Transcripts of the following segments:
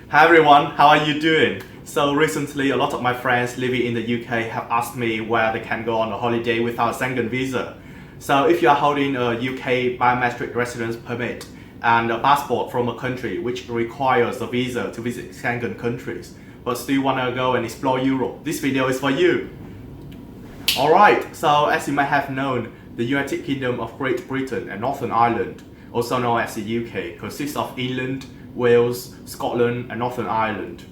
Hi everyone, how are you doing? So recently a lot of my friends living in the UK have asked me where they can go on a holiday without Schengen visa. So if you are holding a UK Biometric Residence Permit and a passport from a country which requires a visa to visit Schengen countries, but still want to go and explore Europe, this video is for you. Alright, so as you might have known, the United Kingdom of Great Britain and Northern Ireland, also known as the UK, consists of England, Wales, Scotland and Northern Ireland.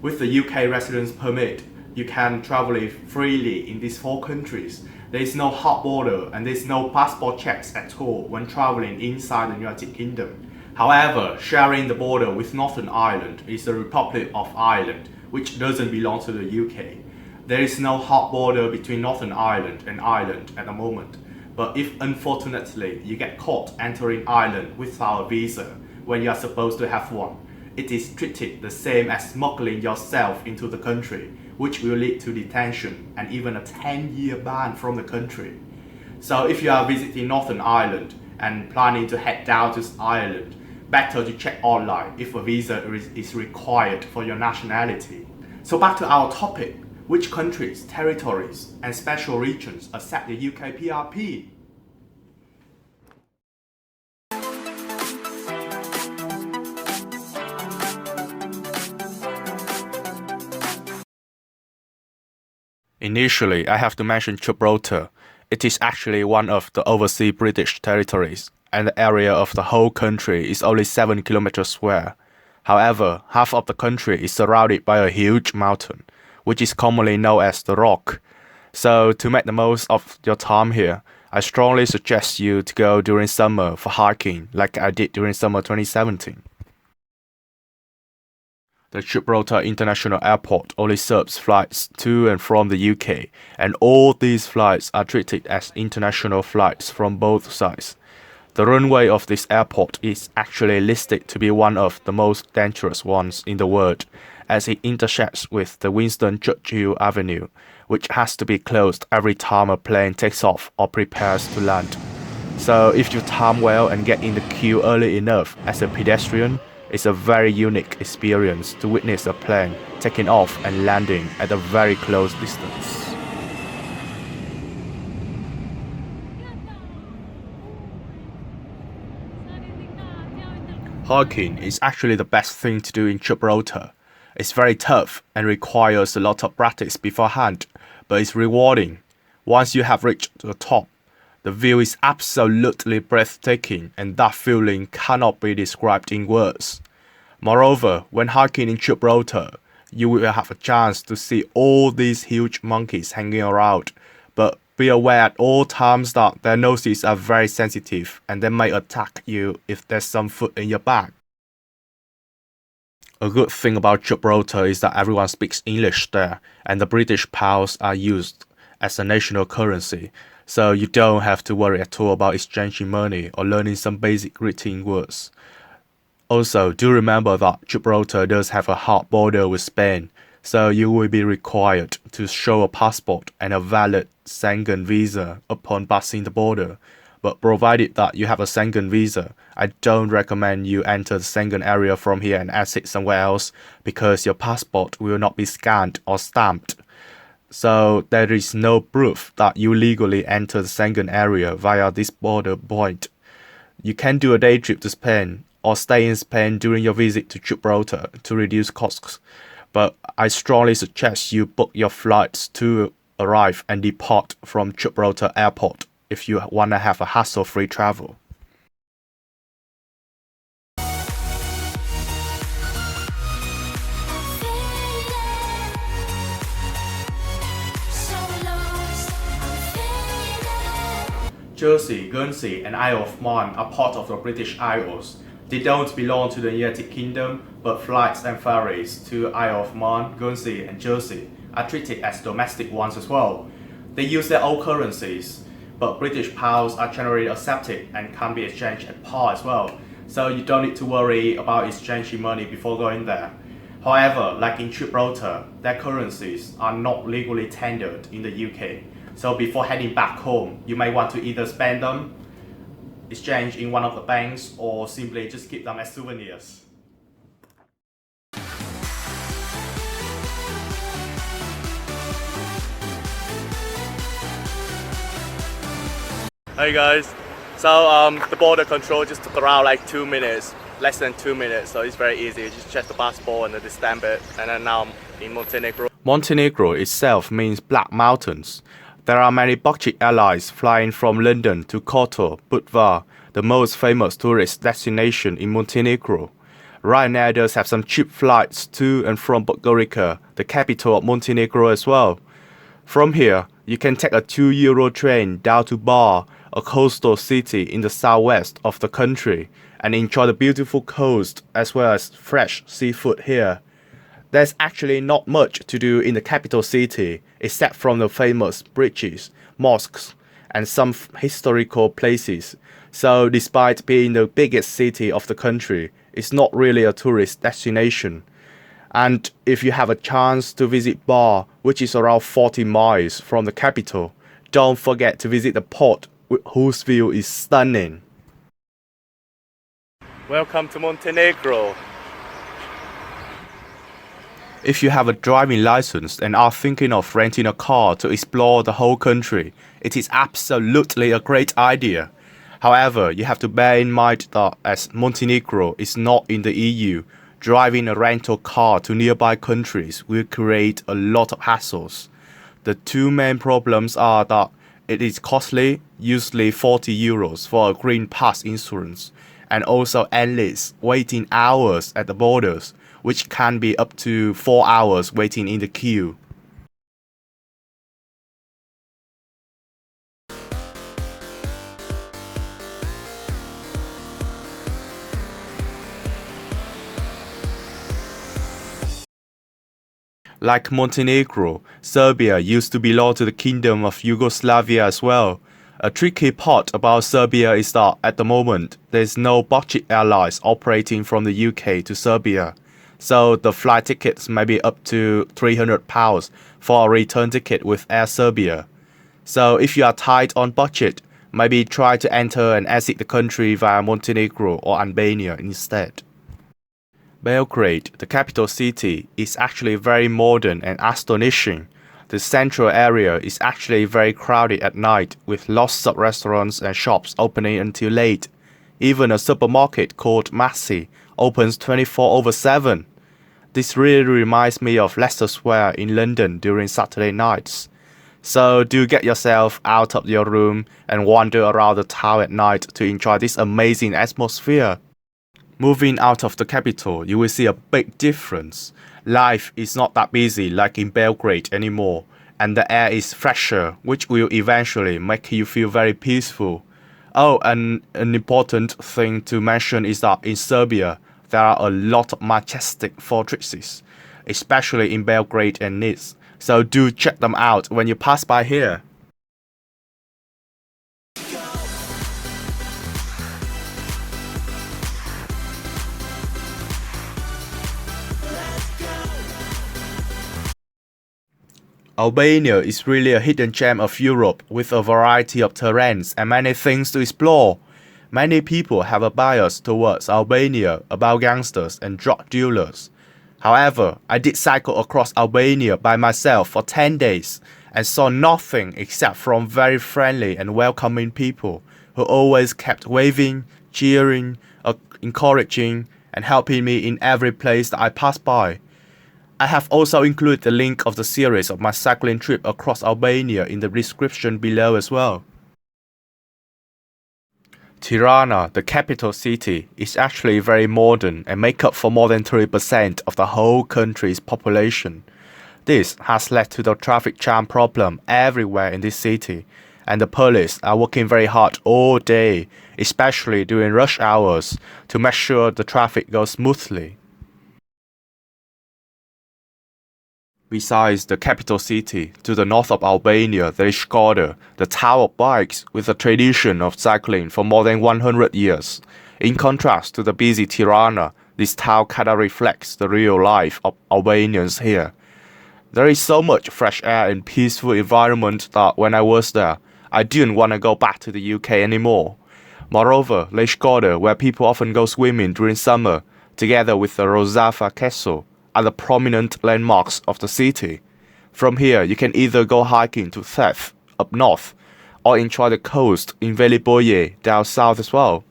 With the UK residence permit, you can travel freely in these four countries. There is no hard border and there is no passport checks at all when traveling inside the United Kingdom. However, sharing the border with Northern Ireland is the Republic of Ireland, which doesn't belong to the UK. There is no hard border between Northern Ireland and Ireland at the moment. But if unfortunately you get caught entering Ireland without a visa, when you are supposed to have one, it is treated the same as smuggling yourself into the country, which will lead to detention and even a 10-year ban from the country. So if you are visiting Northern Ireland and planning to head down to Ireland, better to check online if a visa is required for your nationality. So back to our topic, which countries, territories and special regions accept the UK PRP? Initially, I have to mention Gibraltar. It is actually one of the overseas British territories, and the area of the whole country is only 7 kilometers square. However, half of the country is surrounded by a huge mountain, which is commonly known as the Rock. So, to make the most of your time here, I strongly suggest you to go during summer for hiking, like I did during summer 2017. The Gibraltar International Airport only serves flights to and from the UK, and all these flights are treated as international flights from both sides. The runway of this airport is actually listed to be one of the most dangerous ones in the world, as it intersects with the Winston Churchill Avenue, which has to be closed every time a plane takes off or prepares to land. So if you time well and get in the queue early enough as a pedestrian, it's a very unique experience to witness a plane taking off and landing at a very close distance. Hiking is actually the best thing to do in Gibraltar. It's very tough and requires a lot of practice beforehand, but it's rewarding. Once you have reached the top, the view is absolutely breathtaking, and that feeling cannot be described in words. Moreover, when hiking in Gibraltar, you will have a chance to see all these huge monkeys hanging around, but be aware at all times that their noses are very sensitive and they may attack you if there's some food in your bag. A good thing about Gibraltar is that everyone speaks English there, and the British pounds are used as a national currency, so you don't have to worry at all about exchanging money or learning some basic greeting words. Also, do remember that Gibraltar does have a hard border with Spain, so you will be required to show a passport and a valid Schengen visa upon passing the border. But provided that you have a Schengen visa, I don't recommend you enter the Schengen area from here and exit somewhere else, because your passport will not be scanned or stamped. So there is no proof that you legally enter the Schengen area via this border point. You can do a day trip to Spain or stay in Spain during your visit to Gibraltar to reduce costs, but I strongly suggest you book your flights to arrive and depart from Gibraltar Airport if you want to have a hassle-free travel. Jersey, Guernsey and Isle of Man are part of the British Isles. They don't belong to the United Kingdom, but flights and ferries to Isle of Man, Guernsey and Jersey are treated as domestic ones as well. They use their own currencies, but British pounds are generally accepted and can be exchanged at par as well, so you don't need to worry about exchanging money before going there. However, like in Gibraltar, their currencies are not legally tendered in the UK, so before heading back home, you may want to either spend them, exchange in one of the banks, or simply just keep them as souvenirs. Hey guys, so the border control just took around like 2 minutes, less than 2 minutes, so it's very easy. Just check the passport and the stamp it, and then now I'm in Montenegro. Montenegro itself means Black Mountains. There are many budget airlines flying from London to Kotor, Budva, the most famous tourist destination in Montenegro. Ryanair does have some cheap flights to and from Podgorica, the capital of Montenegro as well. From here, you can take a €2 train down to Bar, a coastal city in the southwest of the country, and enjoy the beautiful coast as well as fresh seafood here. There's actually not much to do in the capital city except from the famous bridges, mosques, and some historical places. So despite being the biggest city of the country, it's not really a tourist destination. And if you have a chance to visit Bar, which is around 40 miles from the capital, don't forget to visit the port, whose view is stunning. Welcome to Montenegro. If you have a driving license and are thinking of renting a car to explore the whole country, it is absolutely a great idea. However, you have to bear in mind that as Montenegro is not in the EU, driving a rental car to nearby countries will create a lot of hassles. The two main problems are that it is costly, usually €40 for a green pass insurance, and also endless waiting hours at the borders, which can be up to 4 hours waiting in the queue. Like Montenegro, Serbia used to belong to the Kingdom of Yugoslavia as well. A tricky part about Serbia is that at the moment, there's no budget airlines operating from the UK to Serbia. So the flight tickets may be up to £300 for a return ticket with Air Serbia. So if you are tight on budget, maybe try to enter and exit the country via Montenegro or Albania instead. Belgrade, the capital city, is actually very modern and astonishing. The central area is actually very crowded at night with lots of restaurants and shops opening until late. Even a supermarket called Maxi opens 24/7. This really reminds me of Leicester Square in London during Saturday nights. So do get yourself out of your room and wander around the town at night to enjoy this amazing atmosphere. Moving out of the capital, you will see a big difference. Life is not that busy like in Belgrade anymore, and the air is fresher, which will eventually make you feel very peaceful. Oh, and an important thing to mention is that in Serbia, there are a lot of majestic fortresses, especially in Belgrade and Nice, so do check them out when you pass by here. Albania is really a hidden gem of Europe with a variety of terrains and many things to explore. Many people have a bias towards Albania about gangsters and drug dealers. However, I did cycle across Albania by myself for 10 days and saw nothing except from very friendly and welcoming people who always kept waving, cheering, encouraging, and helping me in every place that I passed by. I have also included the link of the series of my cycling trip across Albania in the description below as well. Tirana, the capital city, is actually very modern and make up for more than 3% of the whole country's population. This has led to the traffic jam problem everywhere in this city, and the police are working very hard all day, especially during rush hours, to make sure the traffic goes smoothly. Besides the capital city, to the north of Albania there is Skadar, the town of bikes with a tradition of cycling for more than 100 years. In contrast to the busy Tirana, this town kinda reflects the real life of Albanians here. There is so much fresh air and peaceful environment that when I was there, I didn't want to go back to the UK anymore. Moreover, Lake Skadar, where people often go swimming during summer, together with the Rozafa Castle, are the prominent landmarks of the city. From here, you can either go hiking to Theth up north, or enjoy the coast in Veliboye down south as well.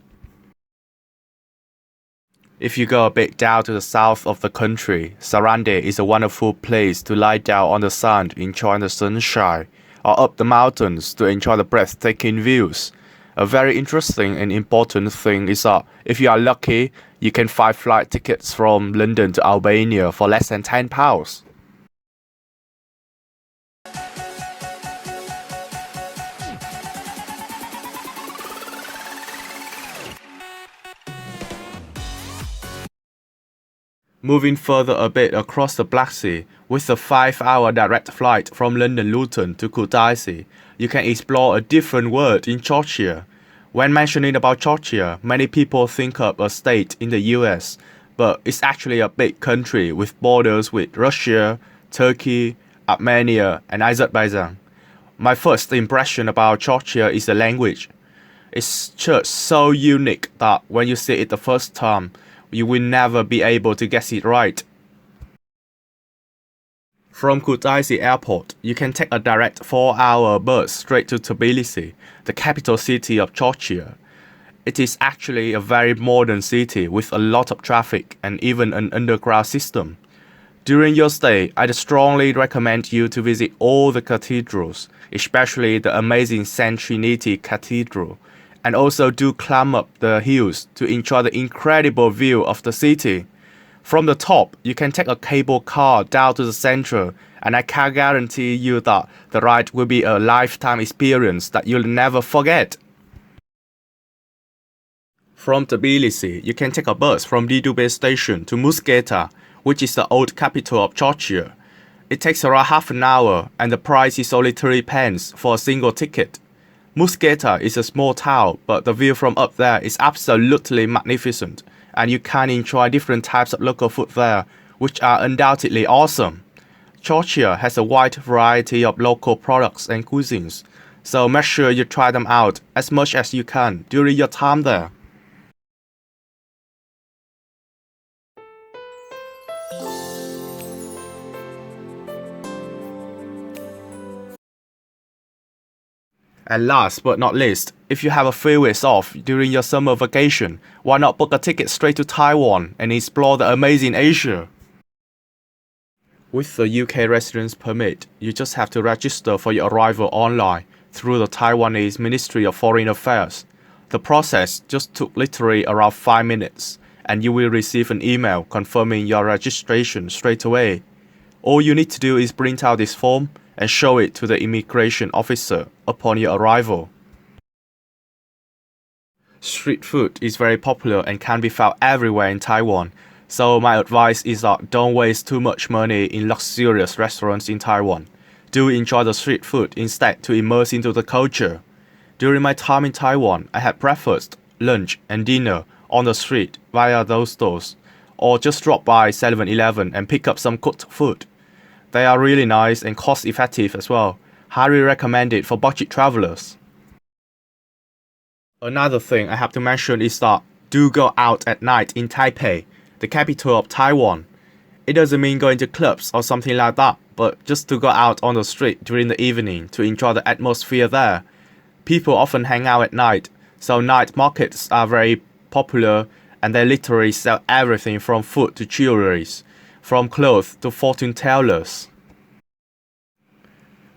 If you go a bit down to the south of the country, Sarande is a wonderful place to lie down on the sand enjoying the sunshine, or up the mountains to enjoy the breathtaking views. A very interesting and important thing is that if you are lucky, you can find flight tickets from London to Albania for less than £10. Moving further a bit across the Black Sea, with a 5-hour direct flight from London Luton to Kutaisi, you can explore a different world in Georgia. When mentioning about Georgia, many people think of a state in the US, but it's actually a big country with borders with Russia, Turkey, Armenia, and Azerbaijan. My first impression about Georgia is the language. It's just so unique that when you see it the first time, you will never be able to guess it right. From Kutaisi Airport, you can take a direct 4-hour bus straight to Tbilisi, the capital city of Georgia. It is actually a very modern city with a lot of traffic and even an underground system. During your stay, I'd strongly recommend you to visit all the cathedrals, especially the amazing Saint Trinity Cathedral, and also do climb up the hills to enjoy the incredible view of the city. From the top, you can take a cable car down to the center, and I can guarantee you that the ride will be a lifetime experience that you'll never forget. From Tbilisi, you can take a bus from Didube station to Musgeta, which is the old capital of Georgia. It takes around half an hour, and the price is only 3 pence for a single ticket. Musgeta is a small town, but the view from up there is absolutely magnificent, and you can enjoy different types of local food there, which are undoubtedly awesome. Georgia has a wide variety of local products and cuisines, so make sure you try them out as much as you can during your time there. And last but not least, if you have a few weeks off during your summer vacation, why not book a ticket straight to Taiwan and explore the amazing Asia? With the UK Residence Permit, you just have to register for your arrival online through the Taiwanese Ministry of Foreign Affairs. The process just took literally around 5 minutes, and you will receive an email confirming your registration straight away. All you need to do is print out this form and show it to the immigration officer upon your arrival. Street food is very popular and can be found everywhere in Taiwan, so my advice is that don't waste too much money in luxurious restaurants in Taiwan. Do enjoy the street food instead to immerse into the culture. During my time in Taiwan, I had breakfast, lunch, and dinner on the street via those stores, or just drop by 7-Eleven and pick up some cooked food. They are really nice and cost-effective as well. Highly recommended for budget travelers. Another thing I have to mention is that do go out at night in Taipei, the capital of Taiwan. It doesn't mean going to clubs or something like that, but just to go out on the street during the evening to enjoy the atmosphere there. People often hang out at night, so night markets are very popular, and they literally sell everything from food to jewelries, from clothes to fortune tellers.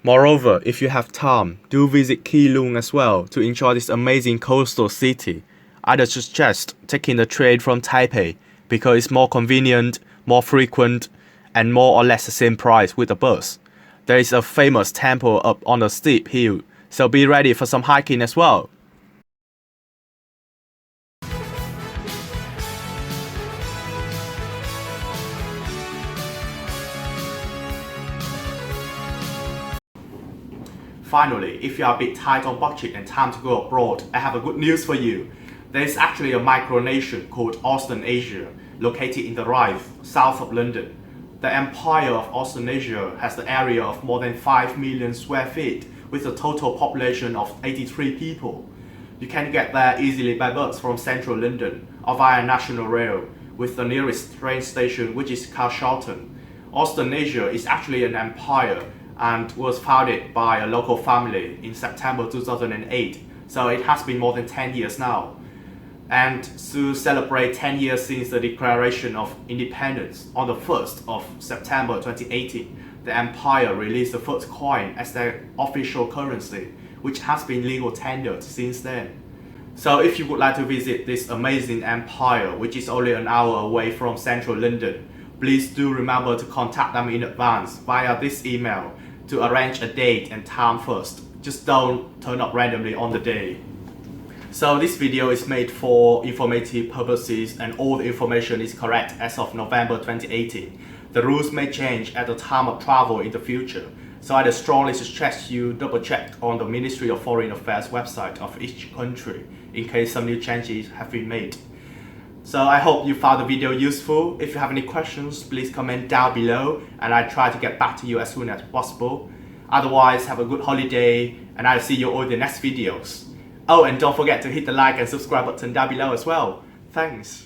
Moreover, if you have time, do visit Keelung as well to enjoy this amazing coastal city. I'd suggest taking the train from Taipei because it's more convenient, more frequent, and more or less the same price with the bus. There is a famous temple up on a steep hill, so be ready for some hiking as well. Finally, if you are a bit tight on budget and time to go abroad, I have a good news for you. There is actually a micronation called Austen Asia, located in the Rive, south of London. The empire of Austen Asia has the area of more than 5 million square feet, with a total population of 83 people. You can get there easily by bus from central London or via National Rail, with the nearest train station which is Carshalton. Austen Asia is actually an empire and was founded by a local family in September 2008. So it has been more than 10 years now. And to celebrate 10 years since the Declaration of Independence on the 1st of September 2018, the empire released the first coin as their official currency, which has been legal tendered since then. So if you would like to visit this amazing empire, which is only an hour away from central London, please do remember to contact them in advance via this email to arrange a date and time first. Just don't turn up randomly on the day. So this video is made for informative purposes and all the information is correct as of November 2018. The rules may change at the time of travel in the future. So I'd strongly suggest you double check on the Ministry of Foreign Affairs website of each country in case some new changes have been made. So I hope you found the video useful. If you have any questions, please comment down below and I'll try to get back to you as soon as possible. Otherwise, have a good holiday and I'll see you all in the next videos. Oh, and don't forget to hit the like and subscribe button down below as well. Thanks.